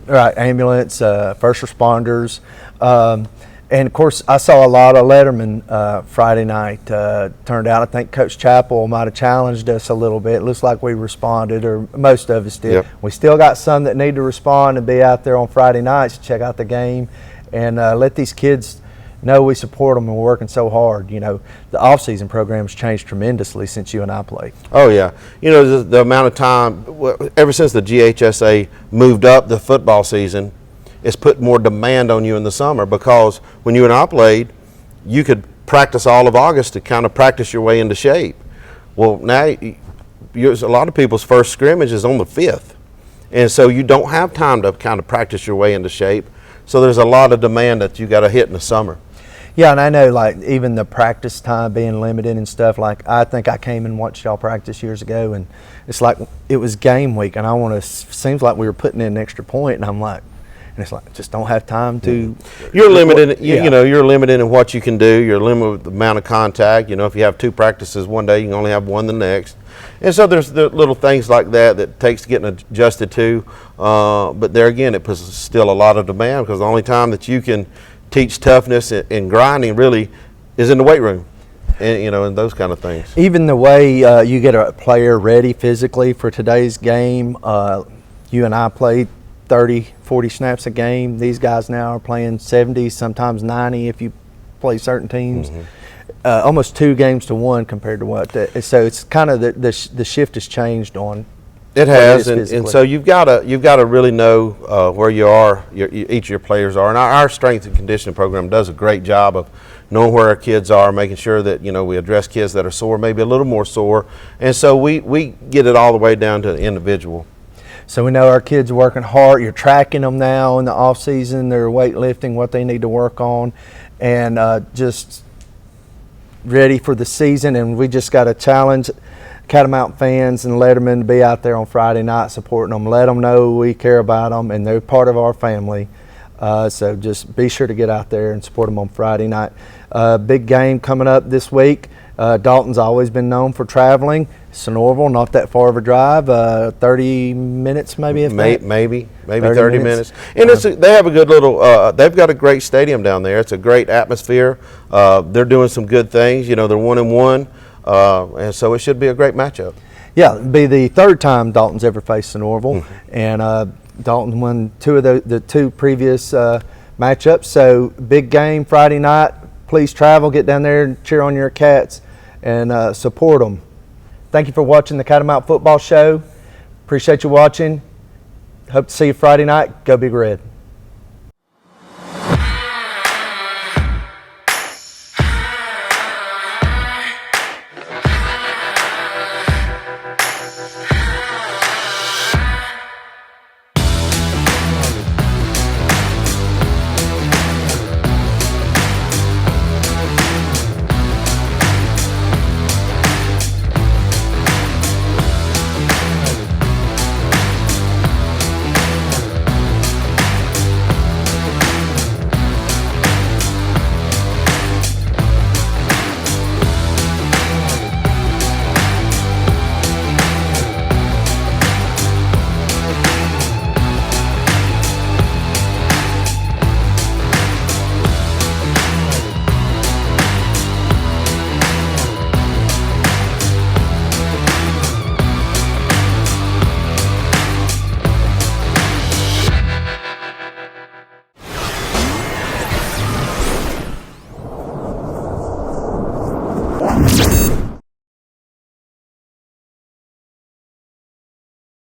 right, ambulance, first responders, and of course I saw a lot of lettermen Friday night turned out. I think Coach Chappell might have challenged us a little bit. It looks like we responded, or most of us did. Yep. We still got some that need to respond and be out there on Friday nights to check out the game and let these kids know we support them and we're working so hard. The off-season program's changed tremendously since you and I played. Oh yeah, the amount of time ever since the GHSA moved up the football season, it's put more demand on you in the summer, because when you and I played, you could practice all of August to kind of practice your way into shape. Well, now a lot of people's first scrimmage is on the 5th, and so you don't have time to kind of practice your way into shape. So there's a lot of demand that you got to hit in the summer. Yeah, and I know, even the practice time being limited and stuff, I think I came and watched y'all practice years ago, and it's like it was game week, and seems like we were putting in an extra point, and I'm like, and it's like just don't have time to. You're limited. You know, you're limited in what you can do. You're limited with the amount of contact. You know, if you have 2 practices one day, you can only have 1 the next. And so there's the little things like that takes getting adjusted to. But there again, it puts still a lot of demand, because the only time that you can teach toughness and grinding really is in the weight room. And, you know, and those kind of things. Even the way you get a player ready physically for today's game, you and I played 30, 40 snaps a game. These guys now are playing 70, sometimes 90 if you play certain teams. Almost 2 games to 1 compared to what. So it's kind of the shift has changed on. It has, and so you've got to really know where you are, each of your players are, and our strength and conditioning program does a great job of knowing where our kids are, making sure that, you know, we address kids that are sore, maybe a little more sore, and so we get it all the way down to the individual. So we know our kids are working hard. You're tracking them now in the off season. They're weightlifting, what they need to work on, and just ready for the season. And we just got to challenge Catamount fans and Letterman to be out there on Friday night supporting them. Let them know we care about them and they're part of our family. So just be sure to get out there and support them on Friday night. Big game coming up this week. Dalton's always been known for traveling. Sonoraville, not that far of a drive, 30 minutes maybe. If maybe 30 minutes. And they have a good little. They've got a great stadium down there. It's a great atmosphere. They're doing some good things. You know, they're 1-1. And so it should be a great matchup. Yeah, it'll be the 3rd time Dalton's ever faced Sonoraville, and Dalton won 2 of the 2 previous matchups. So big game Friday night. Please travel, get down there and cheer on your Cats and support them. Thank you for watching the Catamount Football Show. Appreciate you watching. Hope to see you Friday night. Go Big Red.